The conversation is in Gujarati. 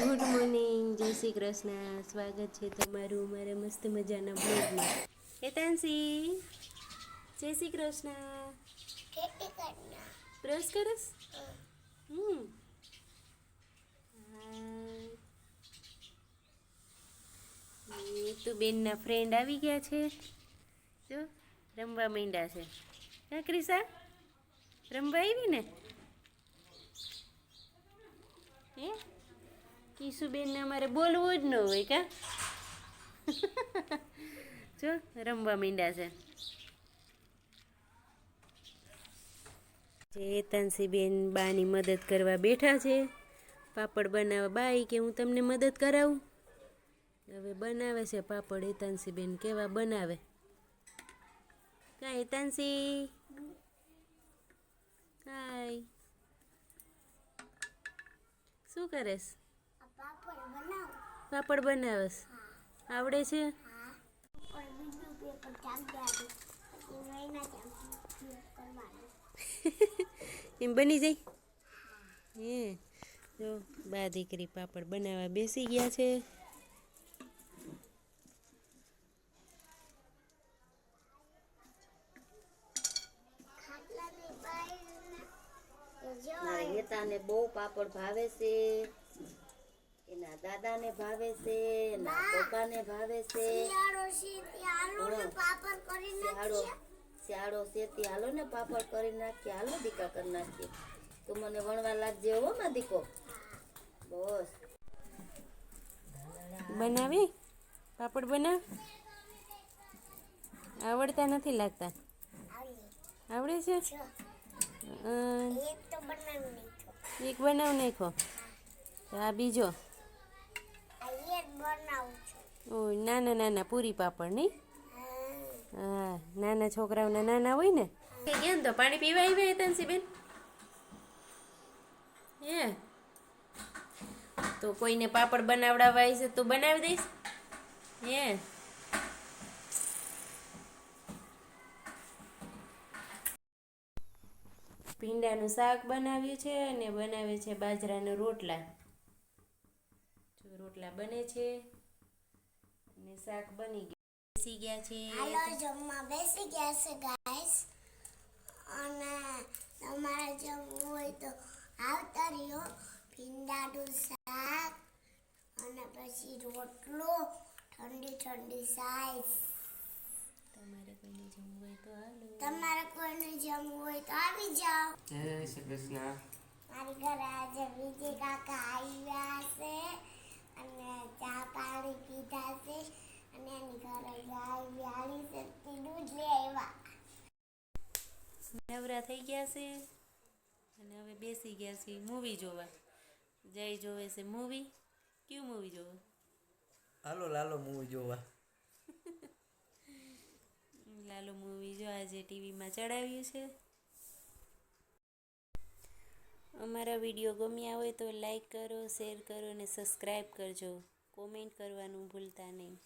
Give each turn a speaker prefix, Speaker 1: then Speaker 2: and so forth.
Speaker 1: ગુડ મોર્નિંગ, જય શ્રી કૃષ્ણ. સ્વાગત છે તમારું મારા મસ્ત મજાના બ્લોગમાં. હેતાંશી, જય શ્રી કૃષ્ણ. બ્રશ કરસ? એ તો બેનના ફ્રેન્ડ આવી ગયા છે. જો રમવા માંડ્યા છે. હા ક્રિશા, રમવા આવી ને? હે ઈશુબેનને અમારે બોલવું જ ન હોય કા? જો રમવા માંડ્યા છે. જે હેતાંશીબેન બાની મદદ કરવા બેઠા છે. પાપડ બનાવવા. બાઈ કે હું તમને મદદ કરાવું? હવે બનાવે છે પાપડ હેતાંશીબેન. કેવા બનાવે? કા હેતાંશી? હાય, શું કરેશ? પાપડ બનાવસ? આવડે છે? એમ બની જાય? હે જો બા દીકરી પાપડ બનાવવા બેસી ગયા છે.
Speaker 2: મારા હેતાને બહુ પાપડ ભાવે છે, એના દાદાને ભાવે છે, એના પપ્પાને ભાવે છે. શિયાળો શેતી હાલો ને પાપડ કરી નાખીએ. હાલો દીકા કરી નાખીએ. તું મને વણવા લાગજે હો માં દીકો. બસ
Speaker 1: બનાવી પાપડ બનાવ. આવડતા નથી લાગતા? આવડે છે? એક બનાવ નાખો. આ બીજો ઓય નાના નાના પૂરી પાપડ નહીં? હા, નાના છોકરાઓના નાના હોય ને. કેમ તો પાણી પીવા આવી હેતાંશીબેન? હે તો કોઈને પાપડ બનાવડાવવા છે તો બનાવી દઈશ. હે ભીંડાનું શાક બનાવ્યું છે અને બનાવે છે બાજરાના રોટલા. જો રોટલા બને છે અને શાક બની ગયું. બેસી ગયા છે.
Speaker 3: હાલો જમવા બેસી ગયા છે ગાઈસ. અને તમારે જમવું હોય તો આવતા રહ્યો. ભીંડાનું શાક અને પછી રોટલો, ઠંડી ઠંડી સાઈસ.
Speaker 1: તમારે કોઈને જમવું હોય તો હાલો.
Speaker 3: તમારે કોઈને જમવું હોય તો આવી જાઓ.
Speaker 1: જય શ્રી કૃષ્ણ.
Speaker 3: મારી ઘરે આજે વિજય કાકા આવ્યા છે અને ચા પાણી પીધા છે અને એની ઘરે ગાય વ્યાળી છે તે દૂધ લઈ આવ્યા.
Speaker 1: નવરા થઈ ગયા છે અને હવે બેસી ગયા છે મૂવી જોવા. જય જોવે છે મૂવી. કયું મૂવી જોવે?
Speaker 4: હાલો લાલો મૂવી જોવા.
Speaker 1: લાલો મૂવી જો આજે ટીવીમાં ચડાવ્યું છે. અમારા વિડીયો ગમ્યા હોય તો લાઈક કરો, શેર કરો અને સબસ્ક્રાઈબ કરજો. કોમેન્ટ કરવાનું ભૂલતા નહીં.